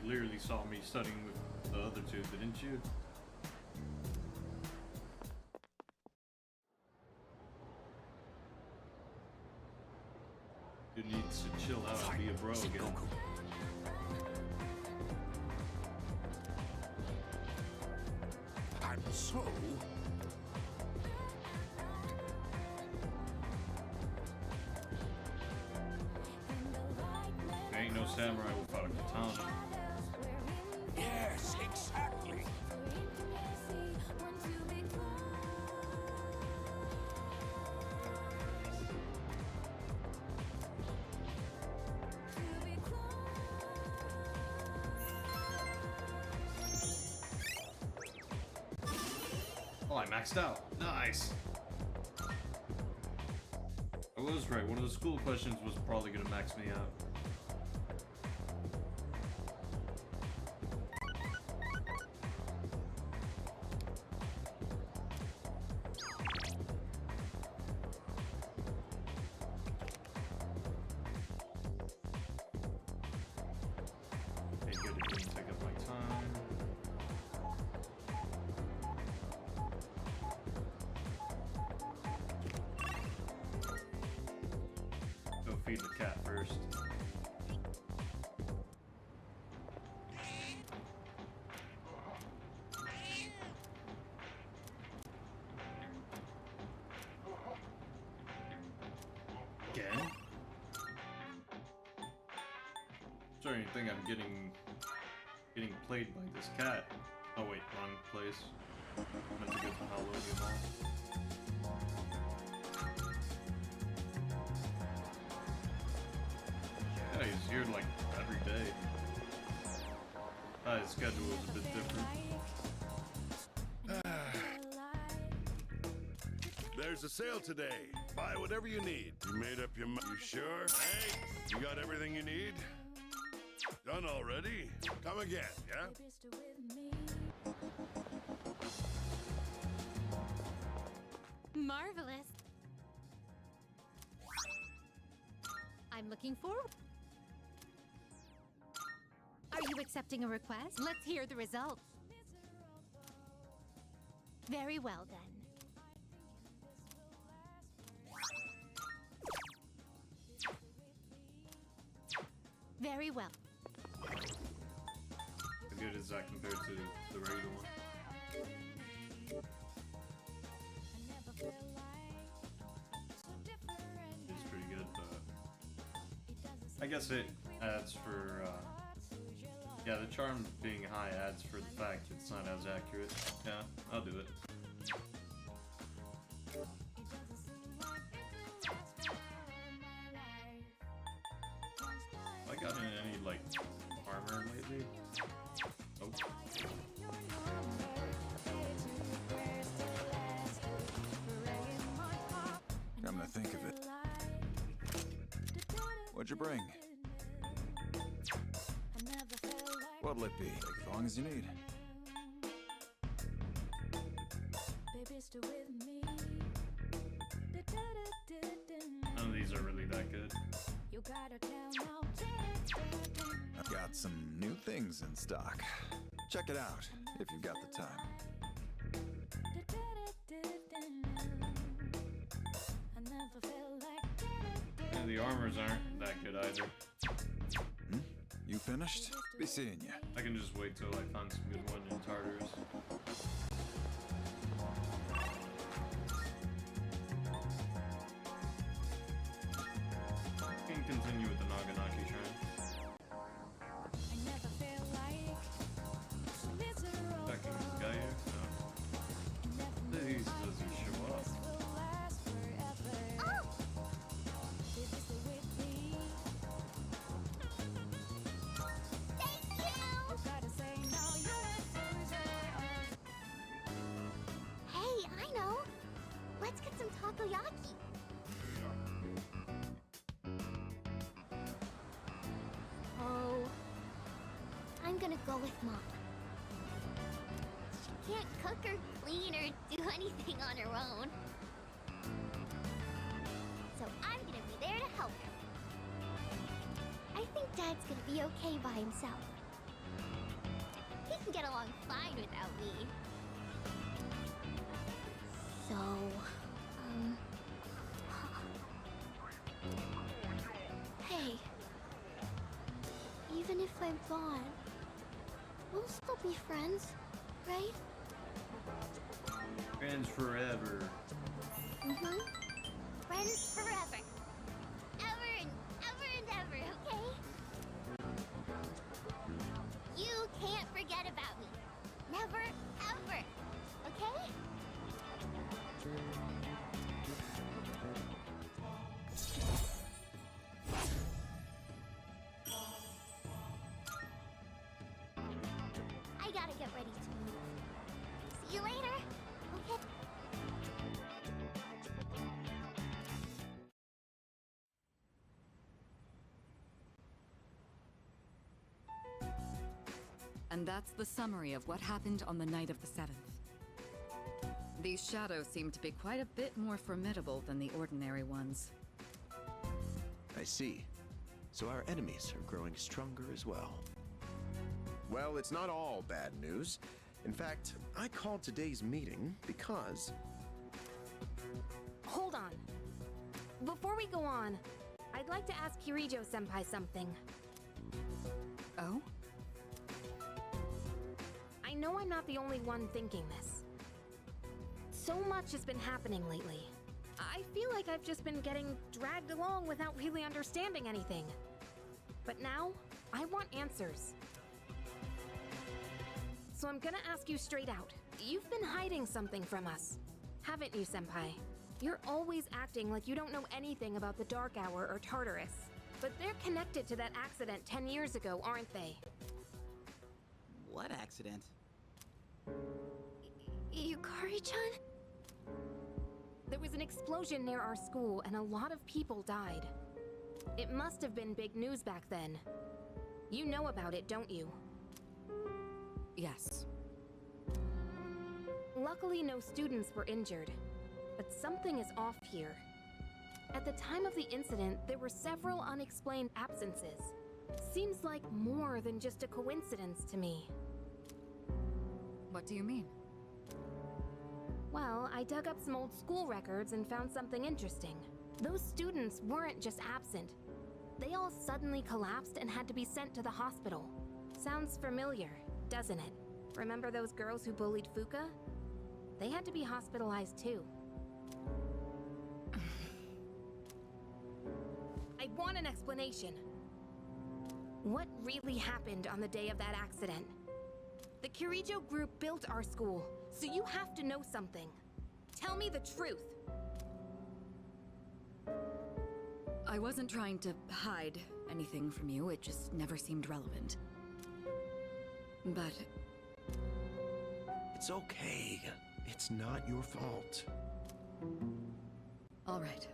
literally saw me studying with the other two, didn't you? You need to chill out and be a bro again. I'm so... There ain't no samurai without a katana. Yes, exactly. Oh, I maxed out. Nice. I was right. One of the school questions was probably gonna max me out. Okay, good. It didn't take up my time. Go feed the cat first. Again? Starting to think I'm getting played by this cat. Oh wait, wrong place. Meant to go to Halloween Mall. Yeah, he's here like every day. His schedule is a bit different. There's a sale today. Buy whatever you need. You made up your mind. You sure? Hey, you got everything you need? Done already? Come again, yeah? Marvelous. I'm looking forward. Are you accepting a request? Let's hear the results. Very well, then. Very well. How good is that compared to the regular one? It's pretty good, but I guess it adds for, yeah, the charm being high adds for the fact it's not as accurate. Yeah, I'll do it. Have I gotten any, like, armor lately? Oh. Come to think of it. What'd you bring? What'll it be? Take as long as you need. None of these are really that good. I've got some new things in stock. Check it out if you've got the time. And the armors aren't that good either. You finished? Be seeing you. I can just wait till I find some good one in Tartarus. I can continue with the Naganaki Shrine. Checking this guy here? No. Please doesn't show up. Let's get some takoyaki. Oh, I'm gonna go with Mom. She can't cook or clean or do anything on her own. So I'm gonna be there to help her. I think Dad's gonna be okay by himself. get along fine without me. So, hey. Even if I'm gone, we'll still be friends, right? Friends forever. Mm-hmm. Friends forever. Ever and ever and ever, okay? You can't forget about me. Never, ever. Okay? I gotta get ready to move. See you later. Okay? And that's the summary of what happened on the night of the 7th. These shadows seem to be quite a bit more formidable than the ordinary ones. I see. So our enemies are growing stronger as well. Well, it's not all bad news. In fact, I called today's meeting because... Hold on. Before we go on, I'd like to ask Kirijo-senpai something. Oh? I know I'm not the only one thinking this. So much has been happening lately. I feel like I've just been getting dragged along without really understanding anything. But now, I want answers. So I'm gonna ask you straight out. You've been hiding something from us, haven't you, Senpai? You're always acting like you don't know anything about the Dark Hour or Tartarus. But they're connected to that accident 10 years ago, aren't they? What accident? Yukari-chan? There was an explosion near our school and a lot of people died. It must have been big news back then. You know about it, don't you? Yes. Luckily, no students were injured. But something is off here. At the time of the incident, there were several unexplained absences. Seems like more than just a coincidence to me. What do you mean? Well, I dug up some old school records and found something interesting. Those students weren't just absent. They all suddenly collapsed and had to be sent to the hospital. Sounds familiar, doesn't it? Remember those girls who bullied Fuka? They had to be hospitalized too. I want an explanation. What really happened on the day of that accident? The Kirijo group built our school, so you have to know something. Tell me the truth. I wasn't trying to hide anything from you, it just never seemed relevant. But... It's okay. It's not your fault. all right.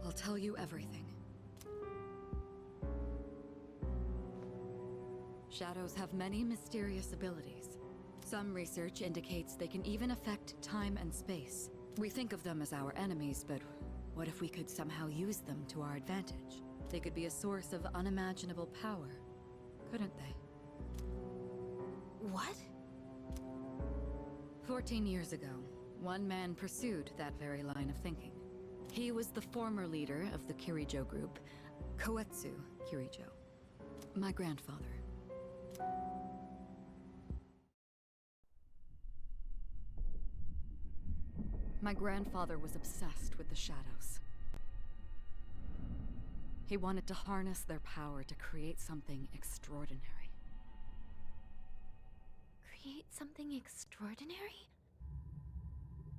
I'll tell you everything. Shadows have many mysterious abilities. Some research indicates they can even affect time and space. We think of them as our enemies, but what if we could somehow use them to our advantage? They could be a source of unimaginable power, couldn't they? What? 14 years ago, one man pursued that very line of thinking. He was the former leader of the Kirijo group, Koetsu Kirijo. My grandfather. My grandfather was obsessed with the shadows. He wanted to harness their power to create something extraordinary. Create something extraordinary?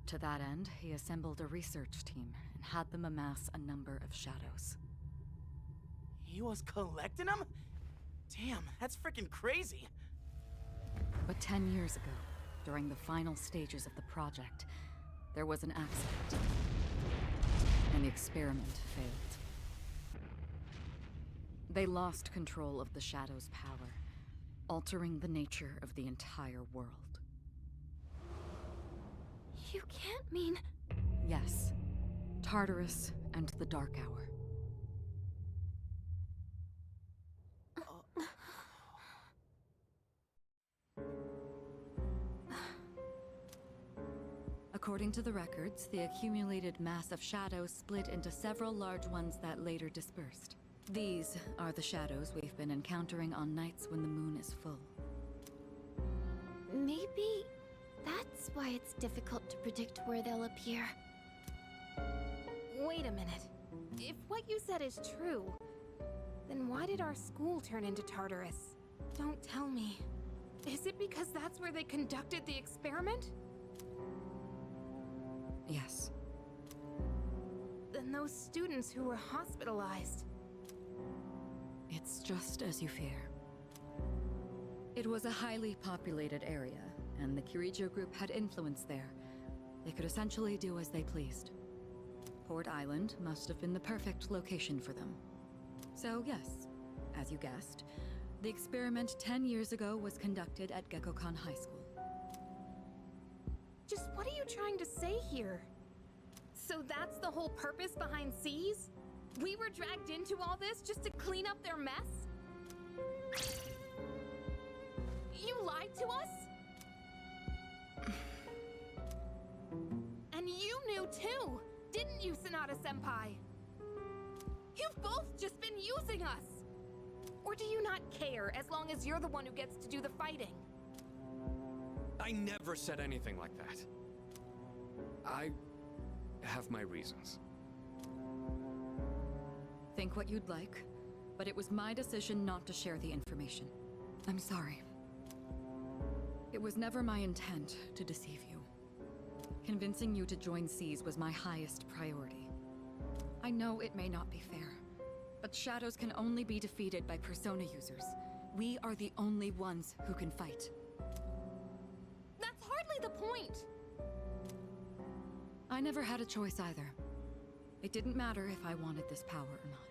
To that end, he assembled a research team and had them amass a number of shadows. He was collecting them? Damn, that's freaking crazy. But 10 years ago, during the final stages of the project, there was an accident, and the experiment failed. They lost control of the Shadow's power, altering the nature of the entire world. You can't mean... Yes, Tartarus and the Dark Hour. According to the records, the accumulated mass of shadows split into several large ones that later dispersed. These are the shadows we've been encountering on nights when the moon is full. Maybe that's why it's difficult to predict where they'll appear. Wait a minute. If what you said is true, then why did our school turn into Tartarus? Don't tell me. Is it because that's where they conducted the experiment? Yes. Then those students who were hospitalized. It's just as you fear. It was a highly populated area, and the Kirijo group had influence there. They could essentially do as they pleased. Port Island must have been the perfect location for them. So yes, as you guessed, the experiment 10 years ago was conducted at Gekkoukan High School. Just what are you trying to say here? So that's the whole purpose behind Seas? We were dragged into all this just to clean up their mess? You lied to us? And you knew too, didn't you, Sanada-senpai? You've both just been using us! Or do you not care as long as you're the one who gets to do the fighting? I never said anything like that. I have my reasons. Think what you'd like, but it was my decision not to share the information. I'm sorry. It was never my intent to deceive you. Convincing you to join Seas was my highest priority. I know it may not be fair, but shadows can only be defeated by Persona users. We are the only ones who can fight. That's hardly the point! I never had a choice either. It didn't matter if I wanted this power or not.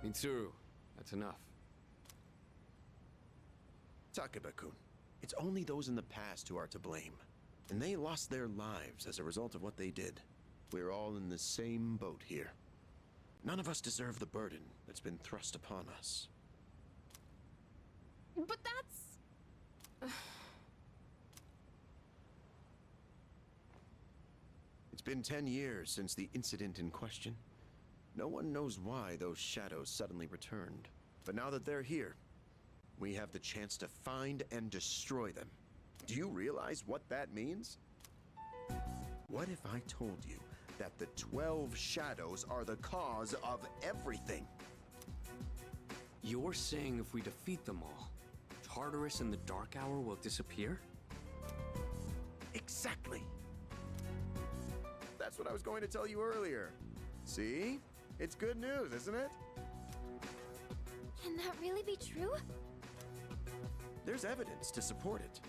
Mitsuru, that's enough. Takeba-kun, it's only those in the past who are to blame. And they lost their lives as a result of what they did. We're all in the same boat here. None of us deserve the burden that's been thrust upon us. But that's... It's been 10 years since the incident in question. No one knows why those shadows suddenly returned. But now that they're here, we have the chance to find and destroy them. Do you realize what that means? What if I told you that the 12 shadows are the cause of everything? You're saying if we defeat them all, Tartarus and the Dark Hour will disappear? Exactly. That's what I was going to tell you earlier. See? It's good news, isn't it? Can that really be true? There's evidence to support it.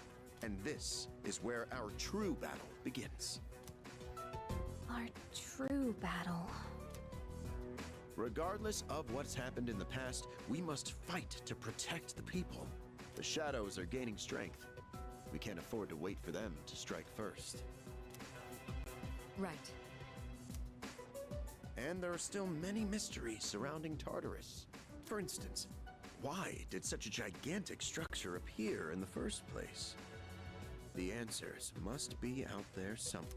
And this is where our true battle begins. Our true battle. Regardless of what's happened in the past, we must fight to protect the people. The shadows are gaining strength. We can't afford to wait for them to strike first. Right. And there are still many mysteries surrounding Tartarus. For instance, why did such a gigantic structure appear in the first place? The answers must be out there somewhere.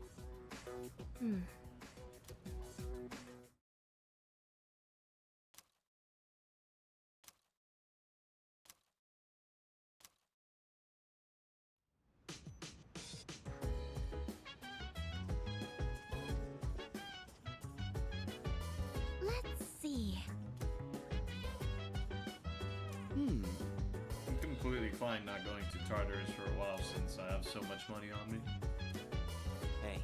Let's see. I'm completely fine not going to Tartarus for a while since I have so much money on me. Hey.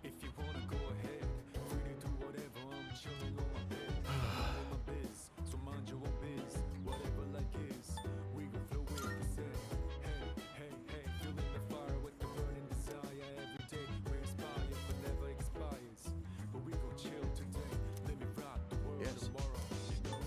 If you wanna go ahead, free to do whatever. I'm chilling on my bed. I'm on my biz, so mind your own biz. Whatever like is, we gon' flow with the set. Hey, hey, hey, feeling the fire with the burning desire. Every day we inspire, but never expires. But we gon' chill today. Let me rock the world Yes. tomorrow. You know?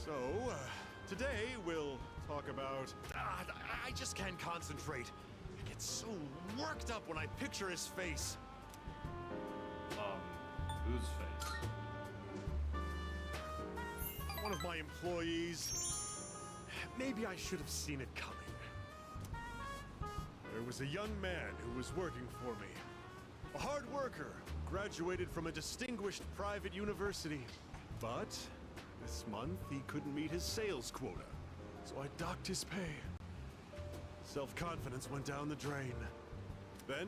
So, today we'll talk about... I just can't concentrate. I get so worked up when I picture his face. Whose face? One of my employees. Maybe I should have seen it coming. There was a young man who was working for me. A hard worker, graduated from a distinguished private university. But this month he couldn't meet his sales quota, so I docked his pay. Self-confidence went down the drain. Then,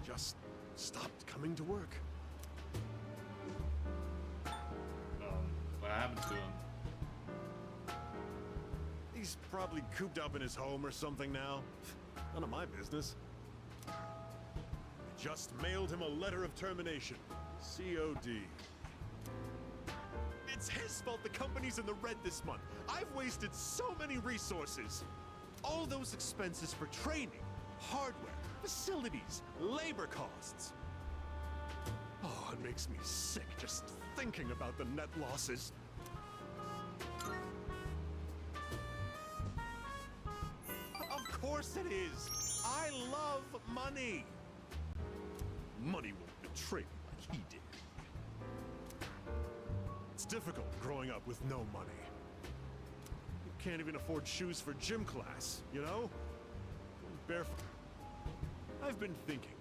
just stopped coming to work. What happened to him? He's probably cooped up in his home or something now. None of my business. I just mailed him a letter of termination. COD. It's his fault the company's in the red this month. I've wasted so many resources. All those expenses for training, hardware, facilities, labor costs. Oh, it makes me sick just thinking about the net losses. Of course it is. I love money. Money won't betray me like he did. It's difficult growing up with no money. You can't even afford shoes for gym class, you know? Going barefoot. I've been thinking,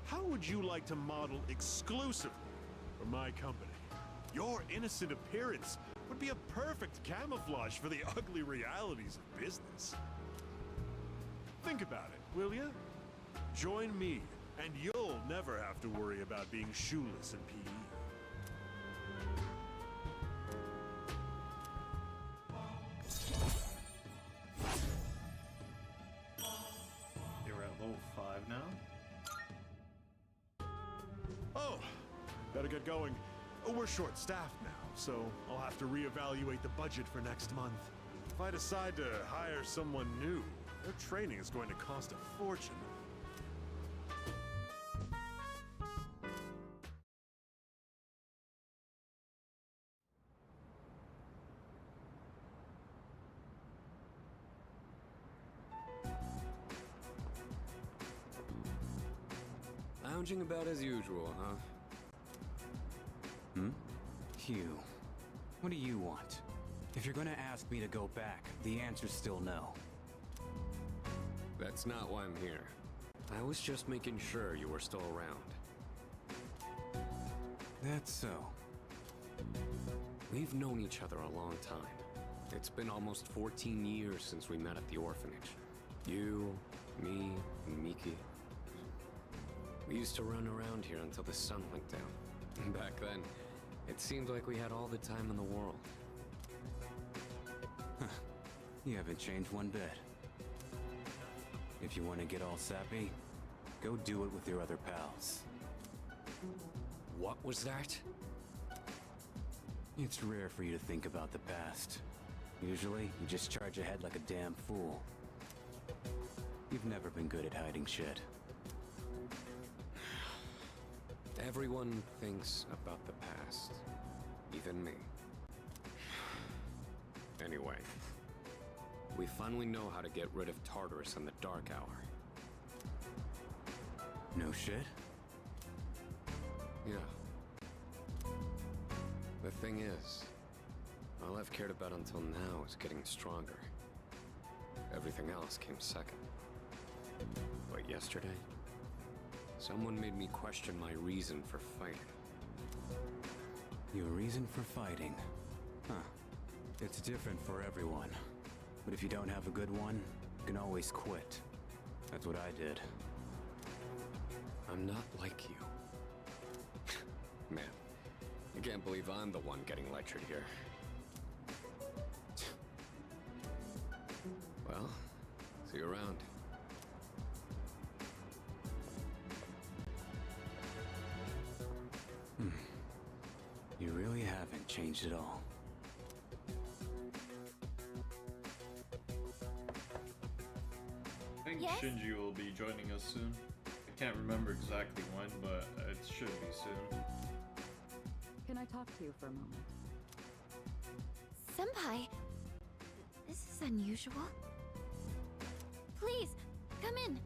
how would you like to model exclusively for my company? Your innocent appearance would be a perfect camouflage for the ugly realities of business. Think about it, will ya? Join me, and you'll never have to worry about being shoeless in PE. You're at level 5 now? Oh, better get going. We're short-staffed now, so I'll have to reevaluate the budget for next month. If I decide to hire someone new, their training is going to cost a fortune. Lounging about as usual, huh? Hugh, what do you want? If you're gonna ask me to go back, the answer's still no. That's not why I'm here. I was just making sure you were still around. That's so. We've known each other a long time. It's been almost 14 years since we met at the orphanage. You, me, and Miki. We used to run around here until the sun went down. Back then, it seemed like we had all the time in the world. You haven't changed one bit. If you want to get all sappy, go do it with your other pals. What was that? It's rare for you to think about the past. Usually, you just charge ahead like a damn fool. You've never been good at hiding shit. Everyone thinks about the past. Even me. Anyway, we finally know how to get rid of Tartarus in the Dark Hour. No shit? Yeah. The thing is, all I've cared about until now is getting stronger. Everything else came second. But yesterday, someone made me question my reason for fighting. Your reason for fighting? Huh. It's different for everyone. But if you don't have a good one, you can always quit. That's what I did. I'm not like you. Man, I can't believe I'm the one getting lectured here. Well, see you around. You really haven't changed at all. I think Yes? Shinji will be joining us soon. I can't remember exactly when, but it should be soon. Can I talk to you for a moment? Senpai, this is unusual. Please, come in.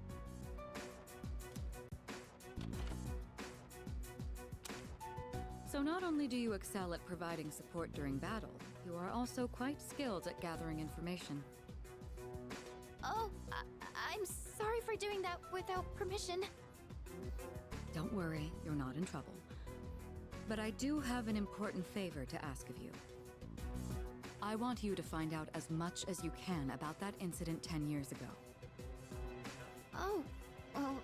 So not only do you excel at providing support during battle, you are also quite skilled at gathering information. Oh, I'm sorry for doing that without permission. Don't worry, you're not in trouble. But I do have an important favor to ask of you. I want you to find out as much as you can about that incident 10 years ago. Oh, well,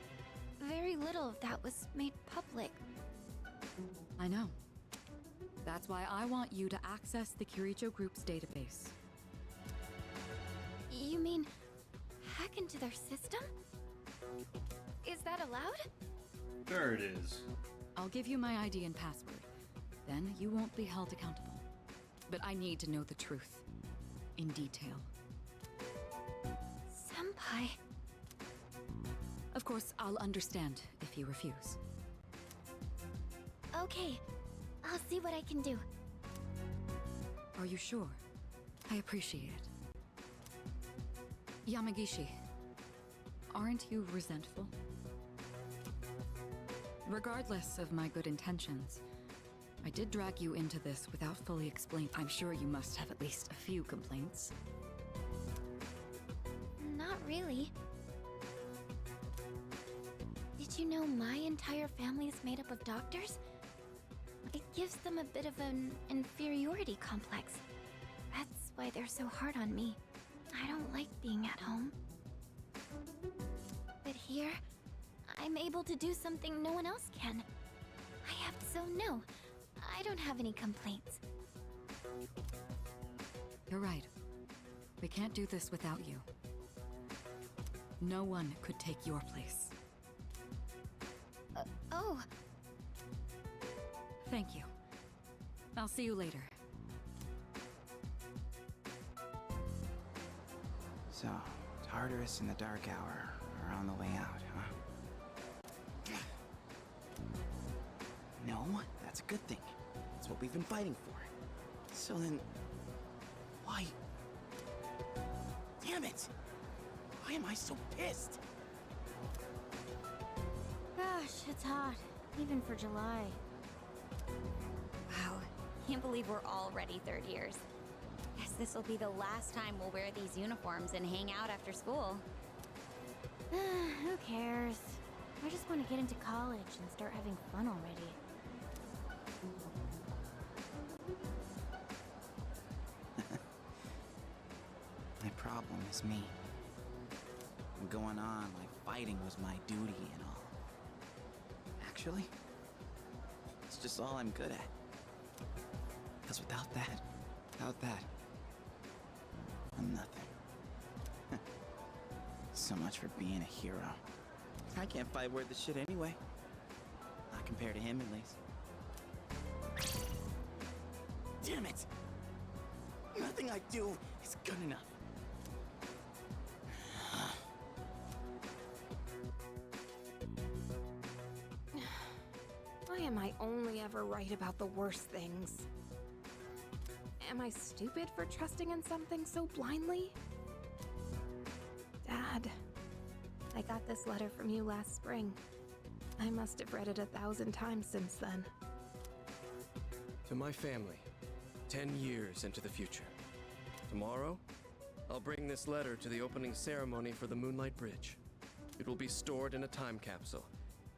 very little of that was made public. I know. That's why I want you to access the Kirijo Group's database. You mean hack into their system? Is that allowed? Sure it is. I'll give you my ID and password. Then you won't be held accountable. But I need to know the truth. In detail. Senpai. Of course, I'll understand if you refuse. Okay, I'll see what I can do. Are you sure? I appreciate it. Yamagishi, aren't you resentful? Regardless of my good intentions, I did drag you into this without fully explaining. I'm sure you must have at least a few complaints. Not really. Did you know my entire family is made up of doctors? It gives them a bit of an inferiority complex. That's why they're so hard on me. I don't like being at home. But here, I'm able to do something no one else can. So no, I don't have any complaints. You're right. We can't do this without you. No one could take your place. Oh. Thank you. I'll see you later. So, Tartarus and the Dark Hour are on the way out, huh? No, that's a good thing. That's what we've been fighting for. So then, why? Damn it! Why am I so pissed? Gosh, it's hot. Even for July. Wow, can't believe we're already third years. Guess this will be the last time we'll wear these uniforms and hang out after school. Who cares? I just want to get into college and start having fun already. My problem is me. I'm going on like fighting was my duty and all. Actually, it's just all I'm good at. Because without that, I'm nothing. So much for being a hero. I can't fight worth the shit anyway. Not compared to him, at least. Damn it! Nothing I do is good enough. Why am I only ever right about the worst things? Am I stupid for trusting in something so blindly? Dad, I got this letter from you last spring. I must have read it 1,000 times since then. To my family, 10 years into the future. Tomorrow, I'll bring this letter to the opening ceremony for the Moonlight Bridge. It will be stored in a time capsule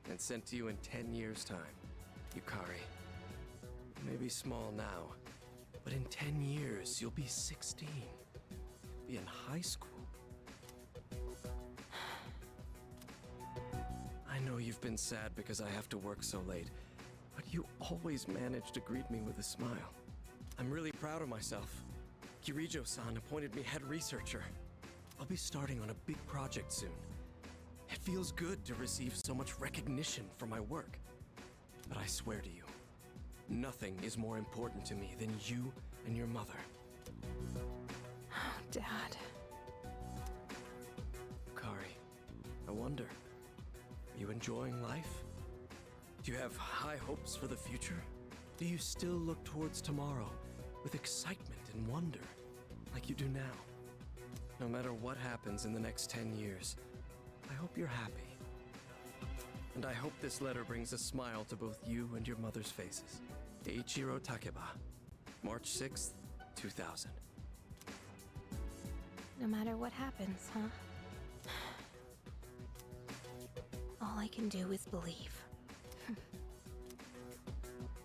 and sent to you in 10 years' time. Yukari, you may be small now, but in 10 years, you'll be 16. You'll be in high school. I know you've been sad because I have to work so late, but you always manage to greet me with a smile. I'm really proud of myself. Kirijo-san appointed me head researcher. I'll be starting on a big project soon. It feels good to receive so much recognition for my work. But I swear to you, nothing is more important to me than you and your mother. Oh, Dad. Yukari, I wonder, are you enjoying life? Do you have high hopes for the future? Do you still look towards tomorrow with excitement and wonder, like you do now. No matter what happens in the next 10 years, I hope you're happy. And I hope this letter brings a smile to both you and your mother's faces. Eiichiro Takeba, March 6th, 2000. No matter what happens, huh? All I can do is believe.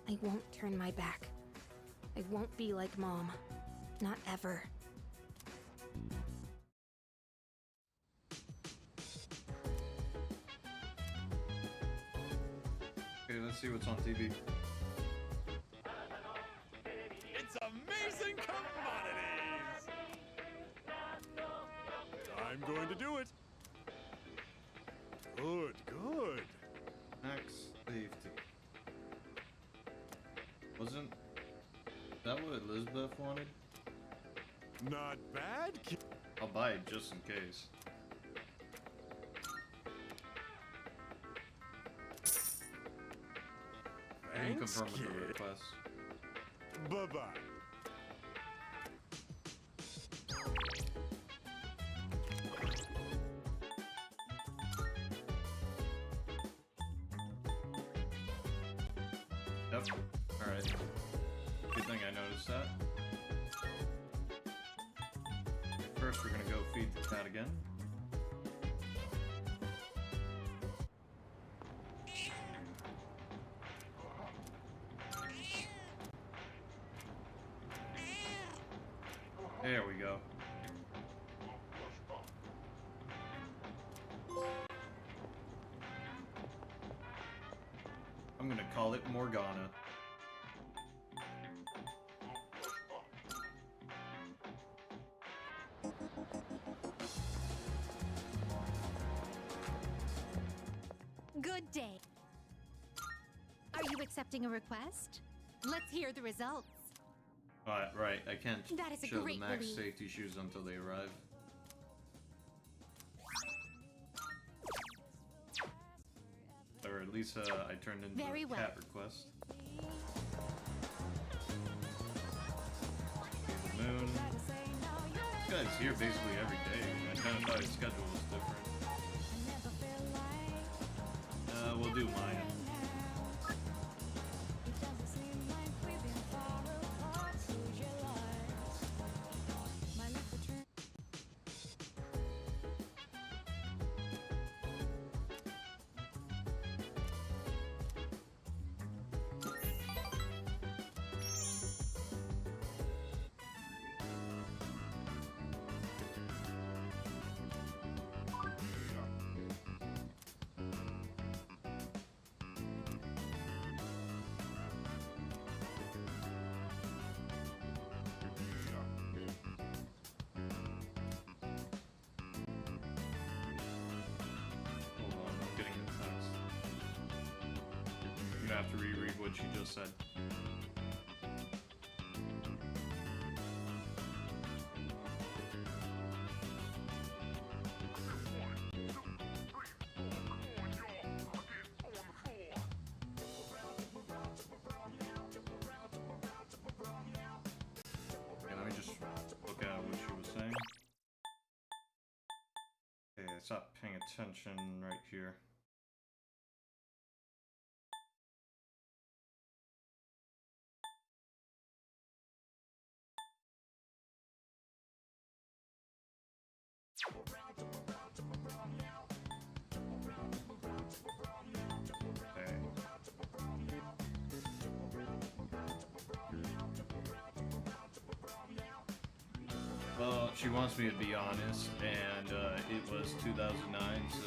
I won't turn my back. I won't be like Mom. Not ever. Okay, let's see what's on TV. It's amazing commodities! I'm going to do it. Good, good. Max safety. Wasn't that what Elizabeth wanted? Not bad. I'll buy it just in case. I didn't Thanks, confirm with the kid. request. Bye-bye. Yep. Alright. Good thing I noticed that. First, we're gonna go feed the cat again. There we go. I'm gonna call it Morgana. Good day. Are you accepting a request? Let's hear the results. Right, I can't That is a show the great max relief. safety shoes until they arrive. Or at least I turned in Very the well. cat request. See the moon. This guy's here basically every day. I kind of thought his schedule was different. We'll do Maya. Hold on, I'm getting a text. I'm gonna have to reread what she just said. Okay, let me just look at what she was saying. Okay, I stopped paying attention right here. Okay. Well, she wants me to be honest, and it was 2009, so...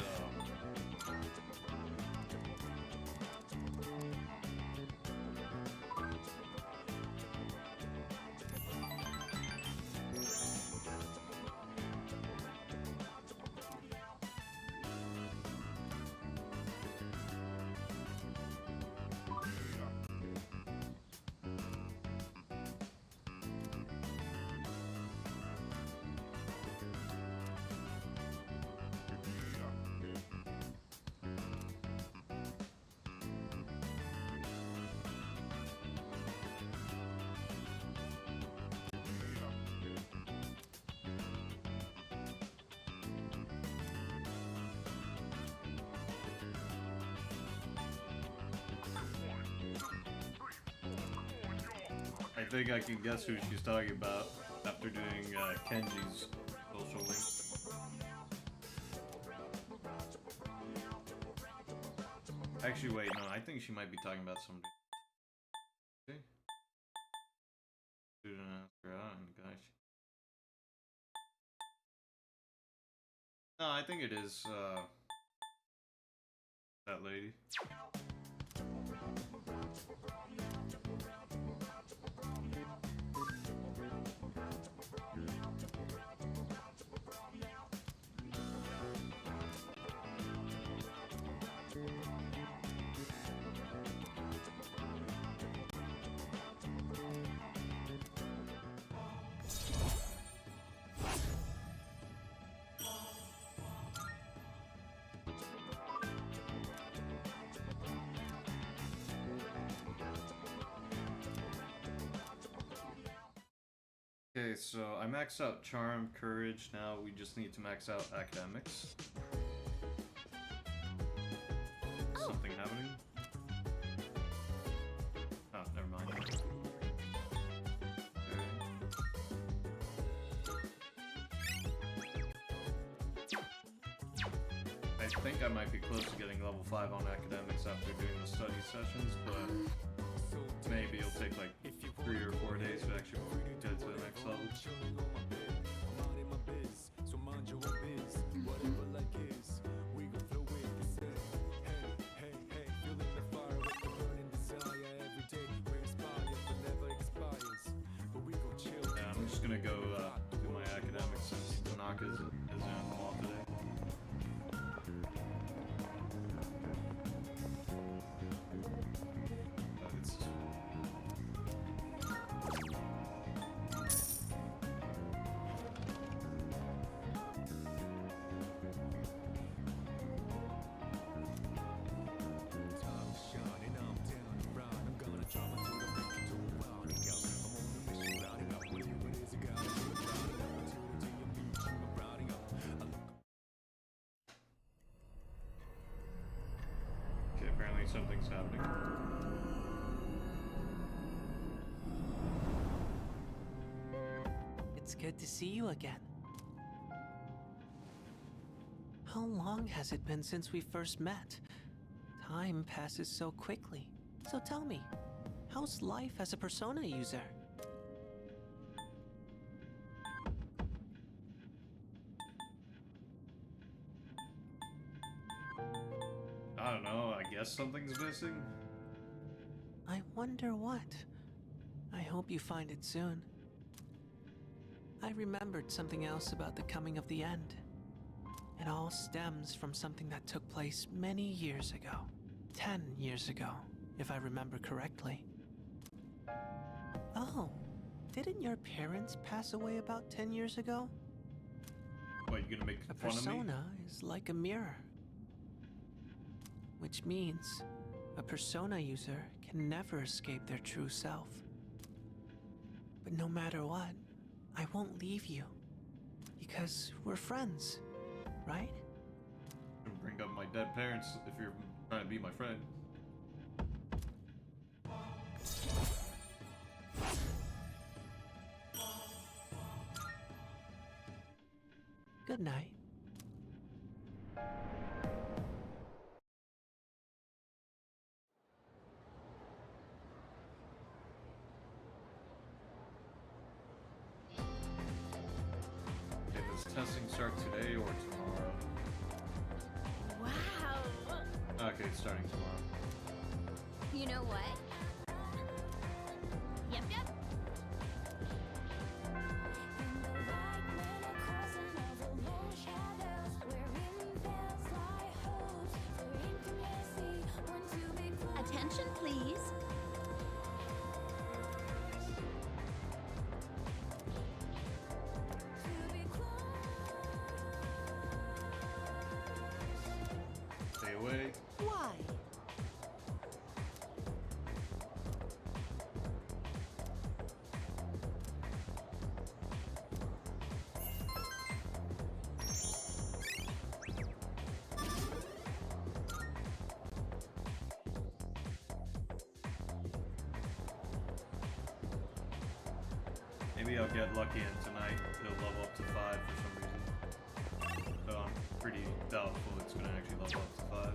I think I can guess who she's talking about after doing Kenji's social link. Actually, wait, no, I think she might be talking about somebody. Okay. Student asked her out, and gosh. No, I think it is that lady. Okay, so I maxed out Charm, Courage, now we just need to max out Academics. Something happening? Oh, never mind. Okay. I think I might be close to getting level 5 on Academics after doing the study sessions, but maybe it'll take like 3 or 4 days to actually get to the next level. Yeah, I'm just gonna go do my Academics since Tanaka's is in all today. Okay, apparently something's happening. It's good to see you again. How long has it been since we first met? Time passes so quickly. So tell me, how's life as a Persona user? I don't know, I guess something's missing? I wonder what. I hope you find it soon. I remembered something else about the coming of the end. It all stems from something that took place many years ago. 10 years ago, if I remember correctly. Oh, didn't your parents pass away about 10 years ago? What, you gonna make A fun of me? persona is like a mirror. Which means a persona user can never escape their true self. But no matter what, I won't leave you. Because we're friends, right? Bring up my dead parents if you're trying to be my friend. Good night. Okay, does testing start today or tomorrow? Wow. Okay, it's starting tomorrow. You know what? Yep, yep. Attention, please. Stay away. Why? maybe I'll get lucky and tonight it'll level up to 5 for some reason. So I'm pretty doubtful it's gonna actually level up to 5.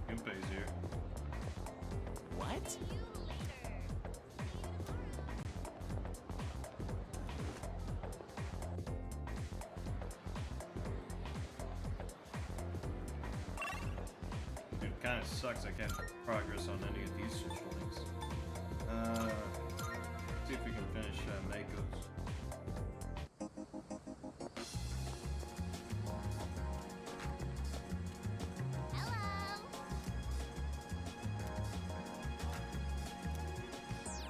Gunpei's here. What? Dude, it kinda sucks I can't progress on any of these social links. See if we can finish Mako's.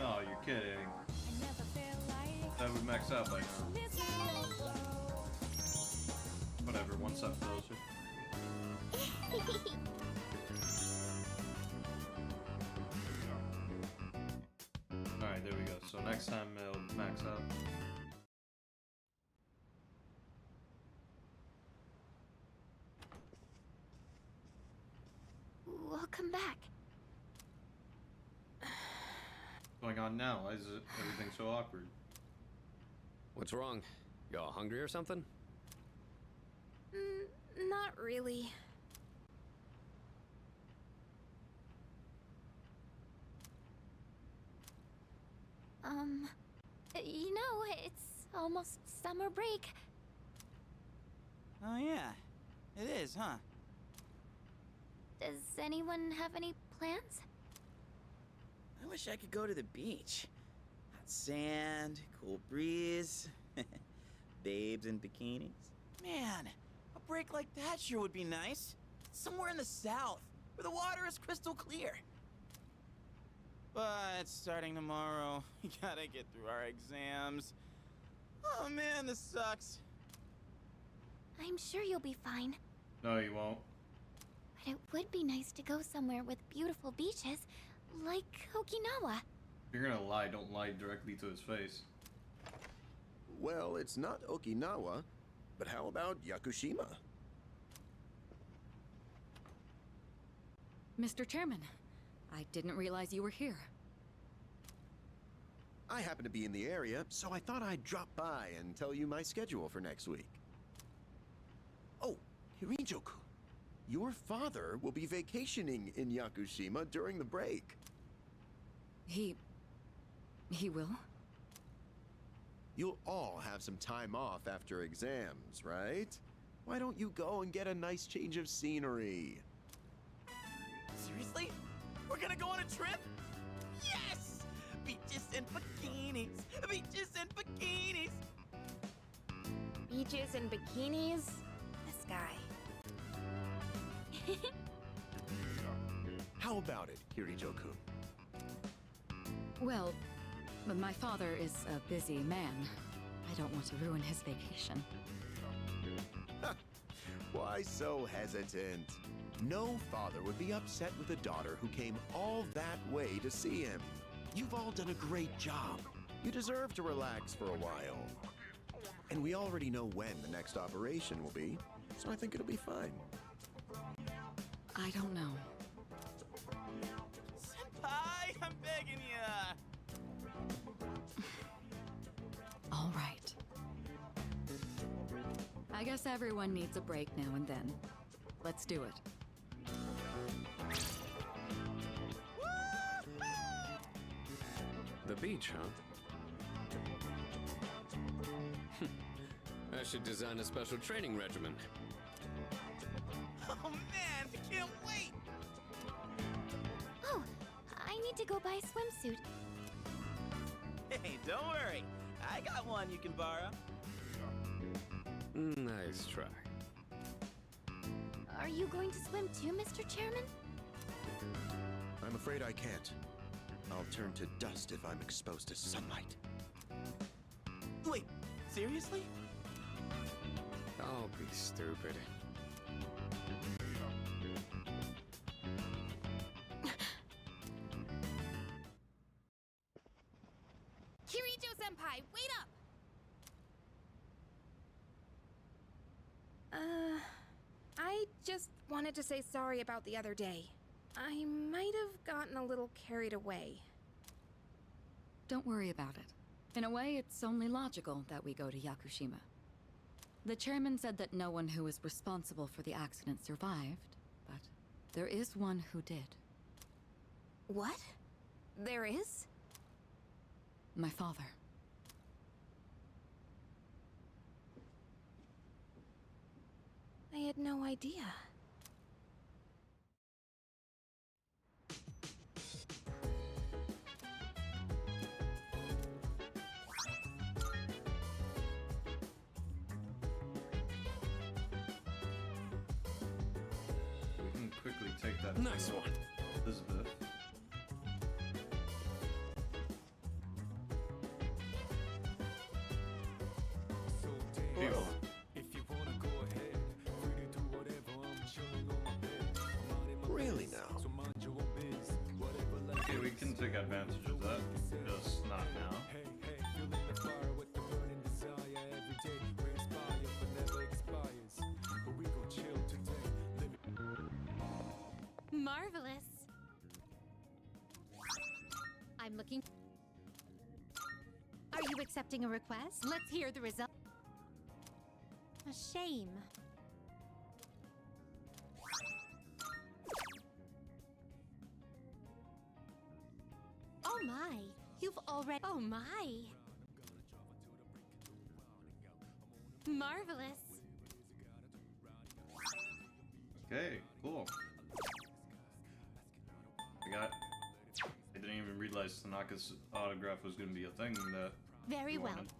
Oh, you're kidding. That would max out by now. Whatever, one step closer. Alright, there we go. So next time it'll max out. Welcome back. What's going on now? Why is everything so awkward? What's wrong? You all hungry or something? Not really. You know, it's almost summer break. Oh yeah, it is, huh? Does anyone have any plans? I wish I could go to the beach. Hot sand, cool breeze, babes in bikinis. Man, a break like that sure would be nice. Somewhere in the south, where the water is crystal clear. But starting tomorrow, we gotta get through our exams. Oh man, this sucks. I'm sure you'll be fine. No, you won't. But it would be nice to go somewhere with beautiful beaches, like Okinawa. If you're gonna lie, don't lie directly to his face. Well, it's not Okinawa, but how about Yakushima? Mr. Chairman, I didn't realize you were here. I happen to be in the area, so I thought I'd drop by and tell you my schedule for next week. Oh, Hirijoku, your father will be vacationing in Yakushima during the break. He will? You'll all have some time off after exams, right? Why don't you go and get a nice change of scenery? Seriously? We're gonna go on a trip? Yes! Beaches and bikinis! Beaches and bikinis! Beaches and bikinis? This guy. How about it, Hirijoku? Well, my father is a busy man. I don't want to ruin his vacation. Why so hesitant? No father would be upset with a daughter who came all that way to see him. You've all done a great job. You deserve to relax for a while. And we already know when the next operation will be, so I think it'll be fine. I don't know. Senpai, I'm begging ya! All right. I guess everyone needs a break now and then. Let's do it. The beach, huh? I should design a special training regimen. Oh man, I can't wait! Oh, I need to go buy a swimsuit. Hey, don't worry. I got one you can borrow. Nice try. Are you going to swim too, Mr. Chairman? I'm afraid I can't. I'll turn to dust if I'm exposed to sunlight. Wait, seriously? Don't be stupid. Kirijo-senpai, wait up! I just wanted to say sorry about the other day. I might have gotten a little carried away. Don't worry about it. In a way, it's only logical that we go to Yakushima. The chairman said that no one who was responsible for the accident survived, but there is one who did. What? There is? My father. I had no idea. We can quickly take that. Nice one. Elizabeth. Deal. Really now? Okay, we can take advantage of that. Just not now. Marvelous. I'm looking. Are you accepting a request? Let's hear the result. A shame. Oh my. You've already. Oh my. Marvelous. Okay, cool. I didn't even realize Tanaka's autograph was going to be a thing that. Very we well. wanted.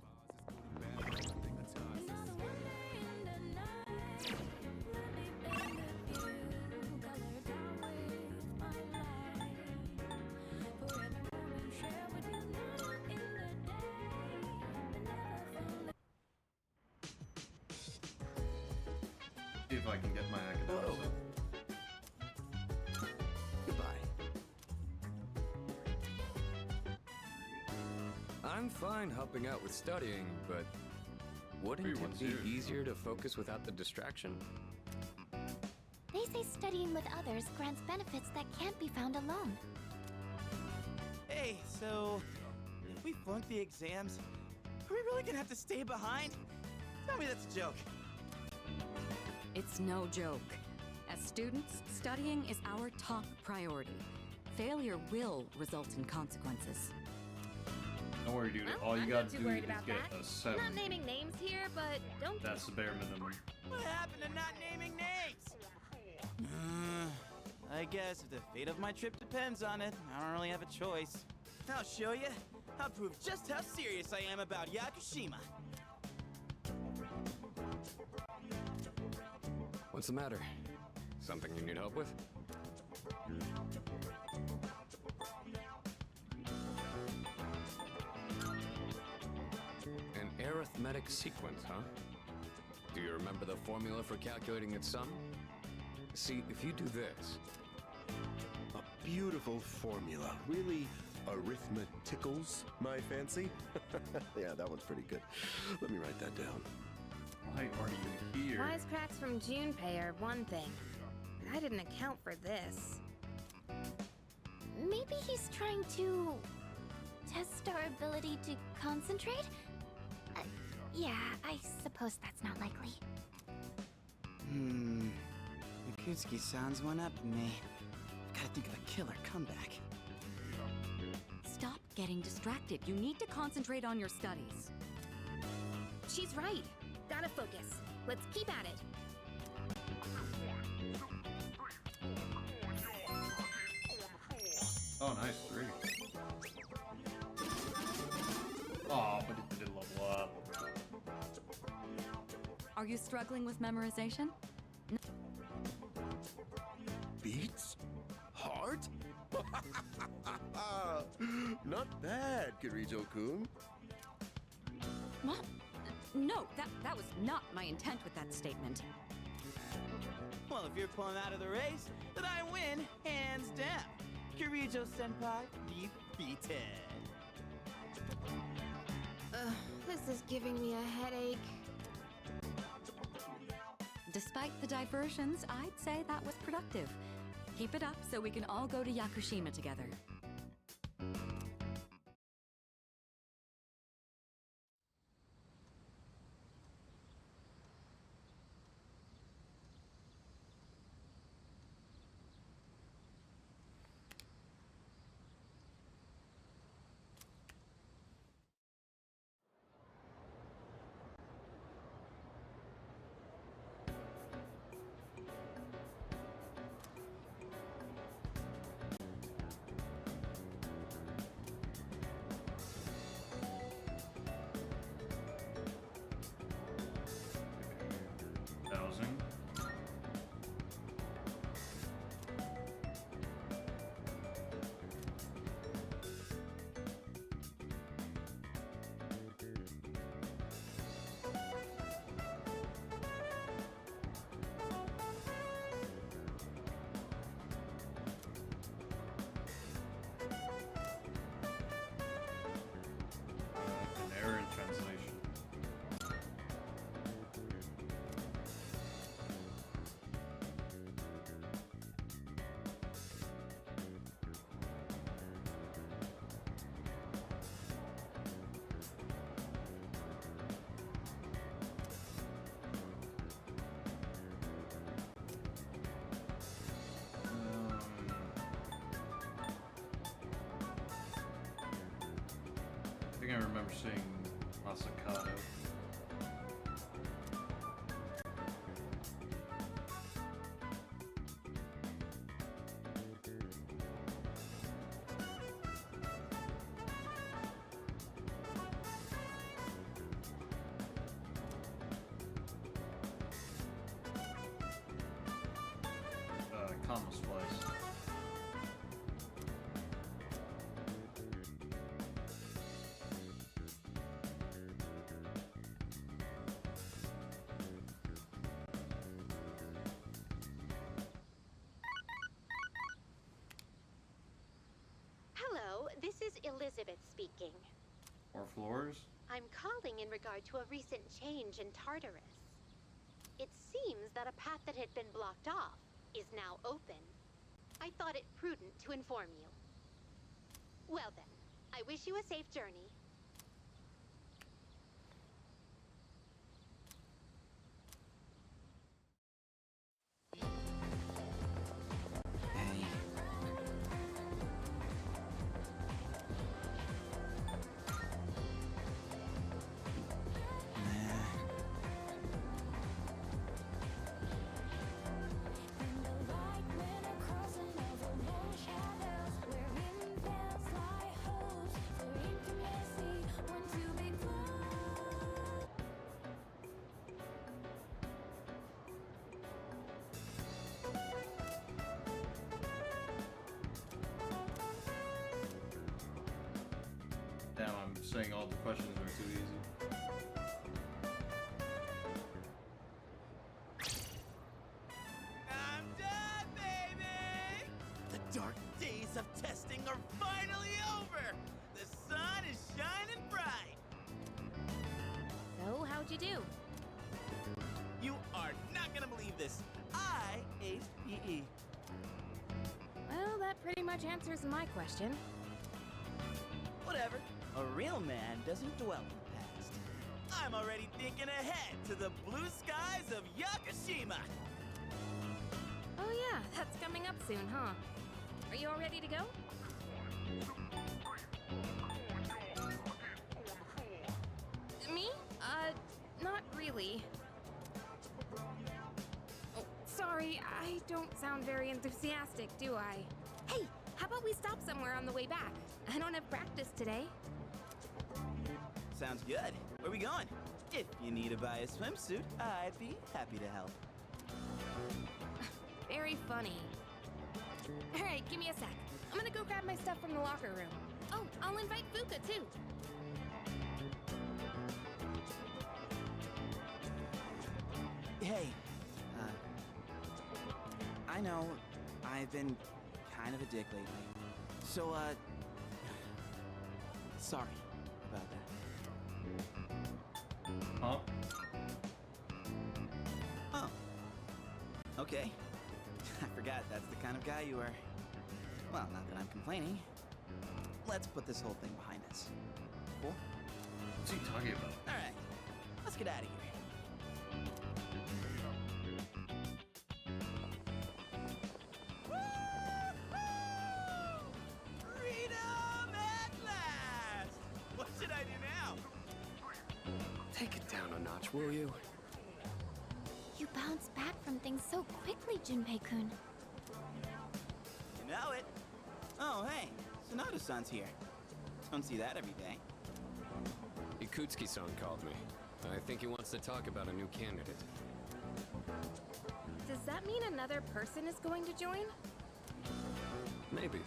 See if I can get my academics up. I'm fine helping out with studying, but wouldn't it be easier to focus without the distraction? They say studying with others grants benefits that can't be found alone. Hey, so if we flunk the exams, are we really gonna have to stay behind? Tell me that's a joke. It's no joke. As students, studying is our top priority. Failure will result in consequences. Don't worry, dude. Well, All you I'm gotta not too do worried is about get that. a 7. Not naming names here, but don't. That's the bare minimum. What happened to not naming names? I guess if the fate of my trip depends on it, I don't really have a choice. I'll show you. I'll prove just how serious I am about Yakushima. What's the matter? Something you need help with? An arithmetic sequence, huh? Do you remember the formula for calculating its sum? See, if you do this... A beautiful formula. Really arithmeticals, my fancy. Yeah, that one's pretty good. Let me write that down. Why are you here? Wisecracks from Junpei are one thing. But I didn't account for this. Maybe he's trying to test our ability to concentrate? Yeah, I suppose that's not likely. Yakutsuki sounds one up to me. Gotta think of a killer comeback. Stop getting distracted. You need to concentrate on your studies. She's right. Gotta focus. Let's keep at it. Oh, nice. 3. Oh, but it did level up. Are you struggling with memorization? Beats? Hard? Not bad, Kirijo-kun. What? No, that was not my intent with that statement. Well, if you're pulling out of the race, then I win, hands down. Kirijo-senpai defeated. This is giving me a headache. Despite the diversions, I'd say that was productive. Keep it up so we can all go to Yakushima together. think I remember seeing Masakado. Comma Splice. Hello, this is Elizabeth speaking. Or floors? I'm calling in regard to a recent change in Tartarus. It seems that a path that had been blocked off is now open. I thought it prudent to inform you. Well then, I wish you a safe journey. Damn, I'm saying all the questions are too easy. I'm done, baby! The dark days of testing are finally over! The sun is shining bright! So, how'd you do? You are not gonna believe this. I aced PE. Well, that pretty much answers my question. Whatever. A real man doesn't dwell in the past. I'm already thinking ahead to the blue skies of Yakushima! Oh yeah, that's coming up soon, huh? Are you all ready to go? Me? Not really. Oh, sorry, I don't sound very enthusiastic, do I? Hey, how about we stop somewhere on the way back? I don't have practice today. Sounds good. Where we going? If you need to buy a swimsuit, I'd be happy to help. Very funny. Alright, give me a sec. I'm gonna go grab my stuff from the locker room. Oh, I'll invite Fuka too. Hey, I know I've been kind of a dick lately. So, sorry about that. Huh? Oh. Okay. I forgot that's the kind of guy you are. Well, not that I'm complaining. Let's put this whole thing behind us. Cool? What's he talking about? Alright. Let's get out of here. Freedom at last! What should I do now? Take it down a notch, will you? You bounce back from things so quickly, Junpei-kun. You know it. Oh, hey. Sonoda-san's here. Don't see that every day. Ikutsuki-san called me. I think he wants to talk about a new candidate. Does that mean another person is going to join? Maybe.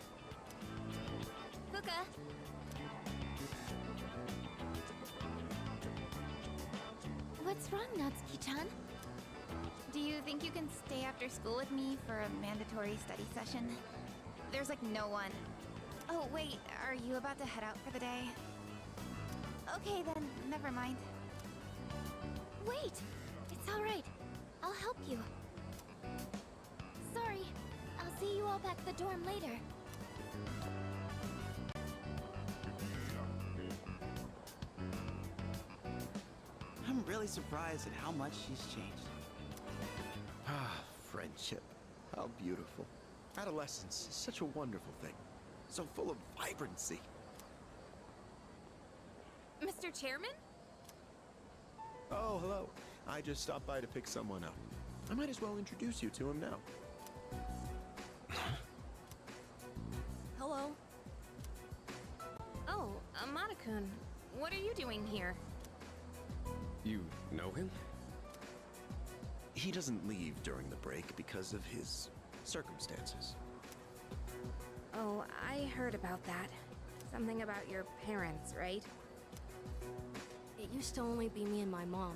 Fuka! What's wrong, Natsuki-chan? Do you think you can stay after school with me for a mandatory study session? There's like no one. Oh, wait, are you about to head out for the day? Okay, then, never mind. Wait! It's alright. I'll help you. Sorry. I'll see you all back at the dorm later. I'm really surprised at how much she's changed. Ah, friendship. How beautiful. Adolescence is such a wonderful thing. So full of vibrancy. Mr. Chairman? Oh, hello. I just stopped by to pick someone up. I might as well introduce you to him now. Hello. Oh, Amada-kun, what are you doing here? You know him? He doesn't leave during the break because of his circumstances. Oh, I heard about that. Something about your parents, right? It used to only be me and my mom,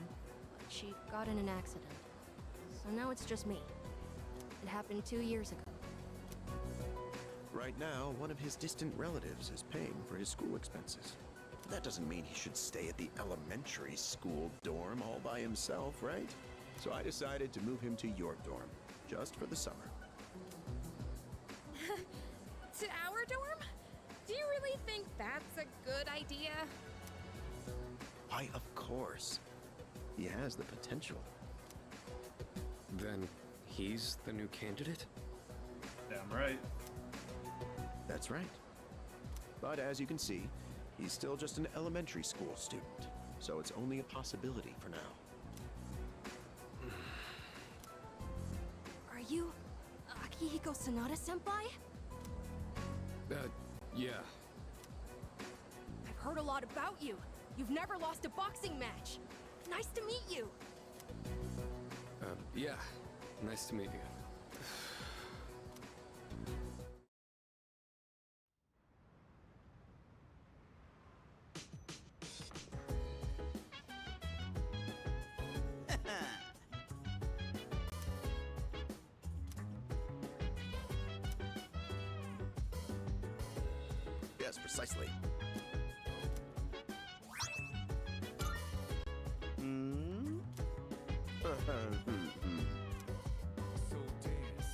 but she got in an accident. So now it's just me. It happened 2 years ago. Right now, one of his distant relatives is paying for his school expenses. That doesn't mean he should stay at the elementary school dorm all by himself, right? So I decided to move him to your dorm, just for the summer. To our dorm? Do you really think that's a good idea? Why, of course. He has the potential. Then he's the new candidate? Damn right. That's right. But as you can see, he's still just an elementary school student, so it's only a possibility for now. Are you Akihiko Sanada-senpai? Yeah. I've heard a lot about you. You've never lost a boxing match. Nice to meet you. Yeah. Nice to meet you. Yes, precisely. So dance.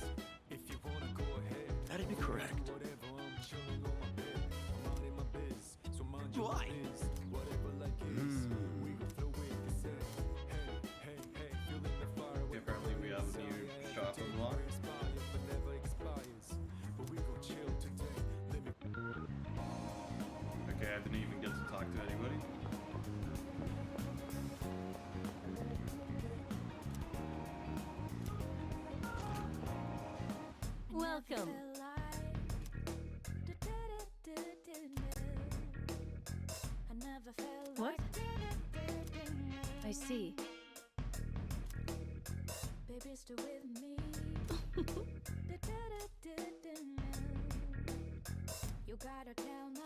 If you wanna go ahead. That'd be correct. Whatever, I'm chilling on my bed. I'm out in my biz. So mind your Why? biz. Whatever like is. We gon' flow with the set. Hey, hey, hey, feeling the fire. Okay, apparently we have a new shop unlocked. Inspire, but never expires. But we gon' chill today. Let me. Okay, I didn't even get to talk to anybody. Welcome. What? I see.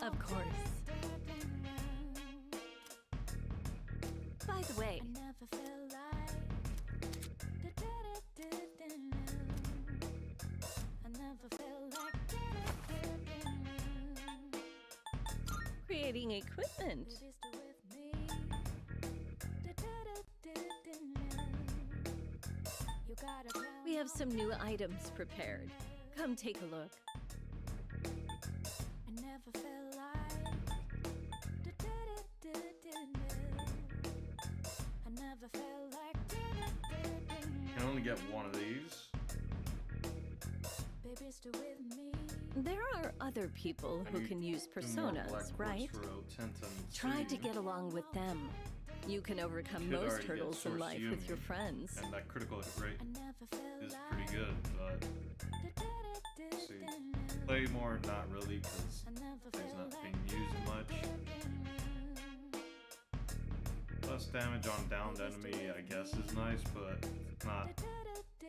Of course. By the way, creating equipment. We have some new items prepared. Come take a look. You can only get one of these. There are other people who can use personas, right? Try to get along with them. You can overcome most hurdles in life with your friends. And that critical hit rate is pretty good, but let's see. Play more, not really, because it's not being used much. Less damage on downed enemy, I guess, is nice, but not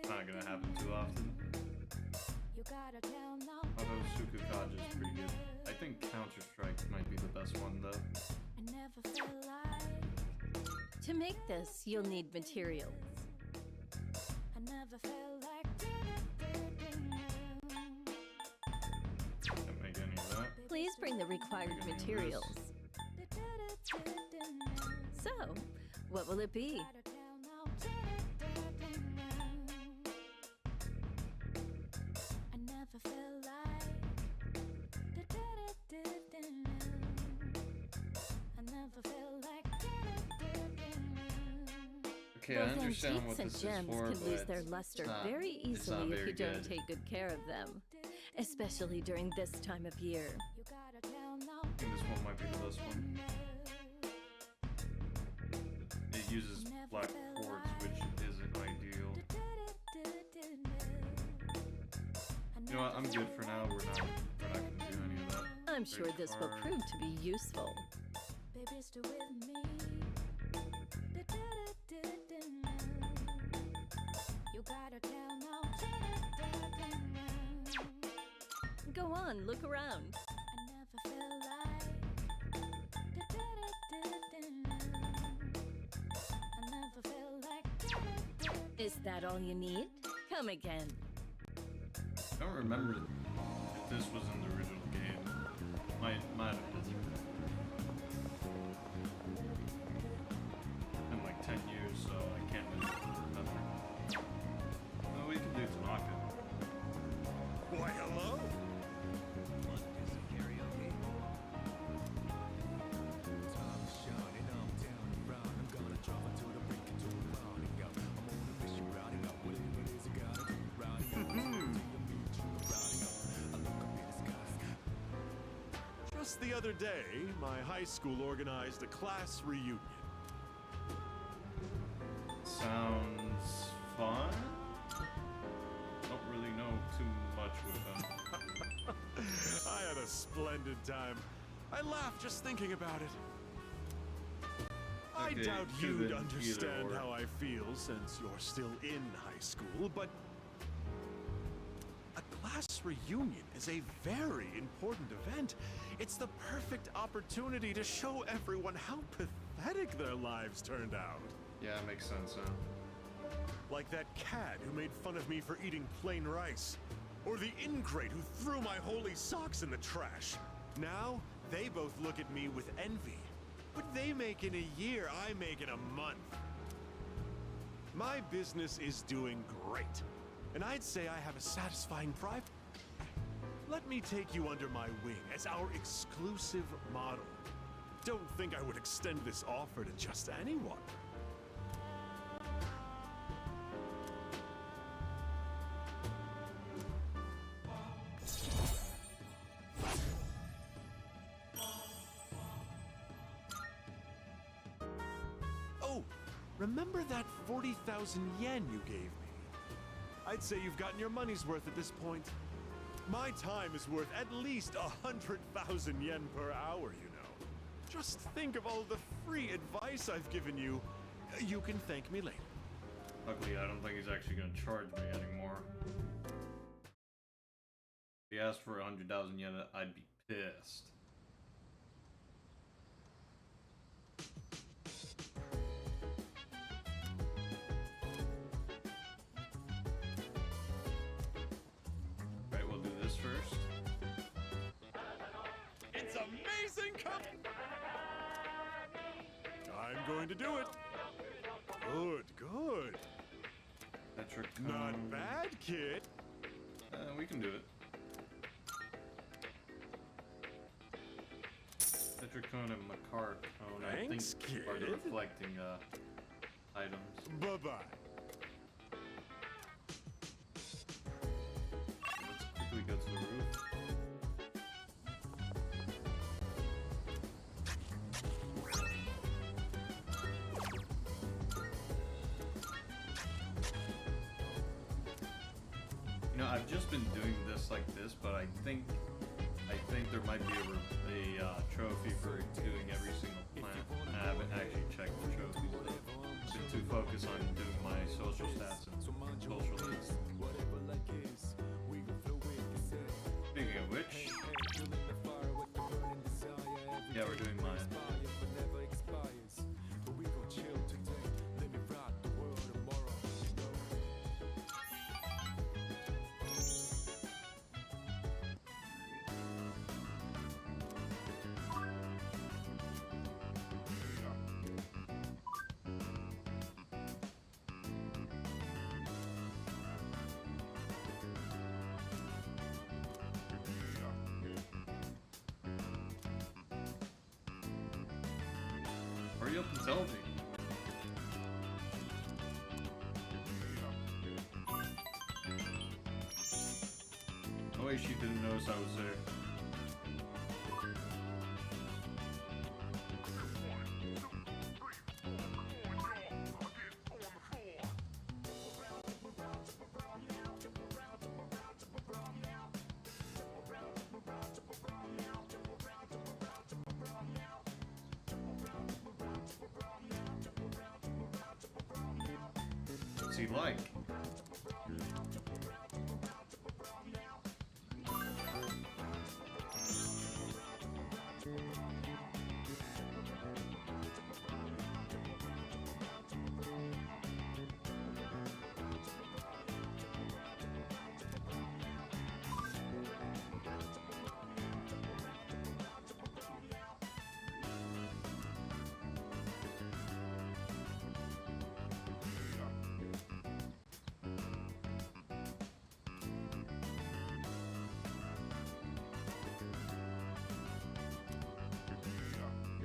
gonna happen too often. Although Sukukage is pretty good. I think Counter-Strike might be the best one, though. To make this, you'll need materials. Can't make any of that. Please bring the required materials. So, what will it be? Okay, I Both understand antiques what and this is gems for, can lose but their luster it's not- very it's not easily very if you don't good. take good care of them, especially during this time of year. I think this one might be the best one. uses black quartz, which isn't ideal. You know what? I'm good for now. We're not gonna do any of that. I'm sure this will prove to be useful. Baby, stay with me. You gotta tell now. Go on, look around. I never felt like. I never felt like. Is that all you need? Come again. I don't remember if this was in the original game. Might have been. In like 10 years, so I can't really remember. Well, we can do Tanaka. Why, hello? Just the other day, my high school organized a class reunion. Sounds fun? Don't really know too much with them. I had a splendid time. I laughed just thinking about it. I Okay, doubt could've you'd been understand either or. how I feel since you're still in high school, but a class reunion is a very important event. It's the perfect opportunity to show everyone how pathetic their lives turned out. Yeah, it makes sense, huh? Like that cad who made fun of me for eating plain rice. Or the ingrate who threw my holy socks in the trash. Now, they both look at me with envy. What they make in a year, I make in a month. My business is doing great. And I'd say I have a satisfying private. Let me take you under my wing as our exclusive model. Don't think I would extend this offer to just anyone. Oh, remember that 40,000 yen you gave me? I'd say you've gotten your money's worth at this point. My time is worth at least 100,000 yen per hour, you know. Just think of all the free advice I've given you. You can thank me later. Luckily, I don't think he's actually going to charge me anymore. If he asked for 100,000 yen, I'd be pissed. Right, we'll do this first. It's amazing I'm going to do it. Good, good. Not bad, kid. We can do it. Tetracone and Macarcone, I think, Thanks, are the kid. reflecting items. Bye-bye. Let's quickly go to the roof. You know, I've just been doing this like this, but I think there might be a trophy for doing every single plant. I haven't actually checked the trophies. I've been too focused on doing my social stats and social links. Speaking of which, yeah, we're doing mine. Hurry up and tell me. No way she didn't notice I was there. What's he like?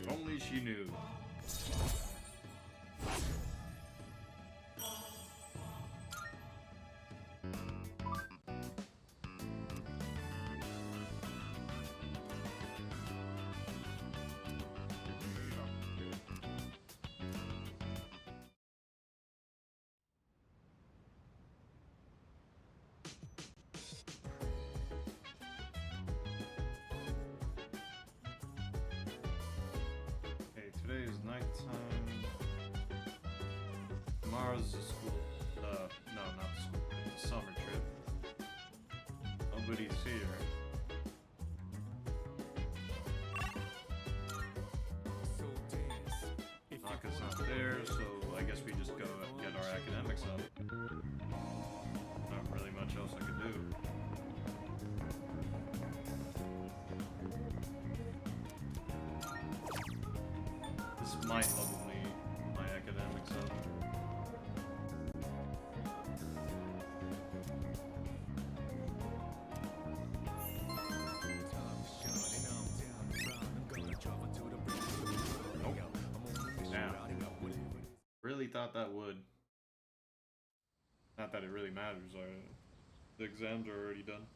If only she knew. Today is nighttime. Tomorrow's the school. No, not the school. It's a summer trip. Nobody's here. Naka's not there, so I guess we just go get our academics up. Not really much else I could do. This might level me, my academics up. Nope. Damn. Really thought that would. Not that it really matters, the exams are already done.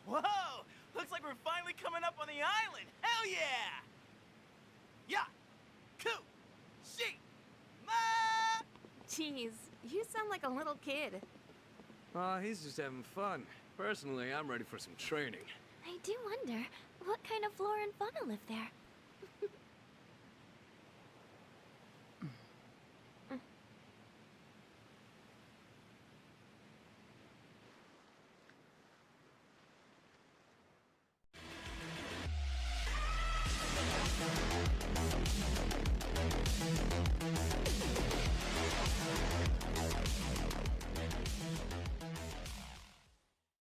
Whoa! Looks like we're finally coming up on the island! Hell yeah! Yeah! Coo! She! Ma! Jeez, you sound like a little kid. Aw, he's just having fun. Personally, I'm ready for some training. I do wonder, what kind of flora and fauna live there?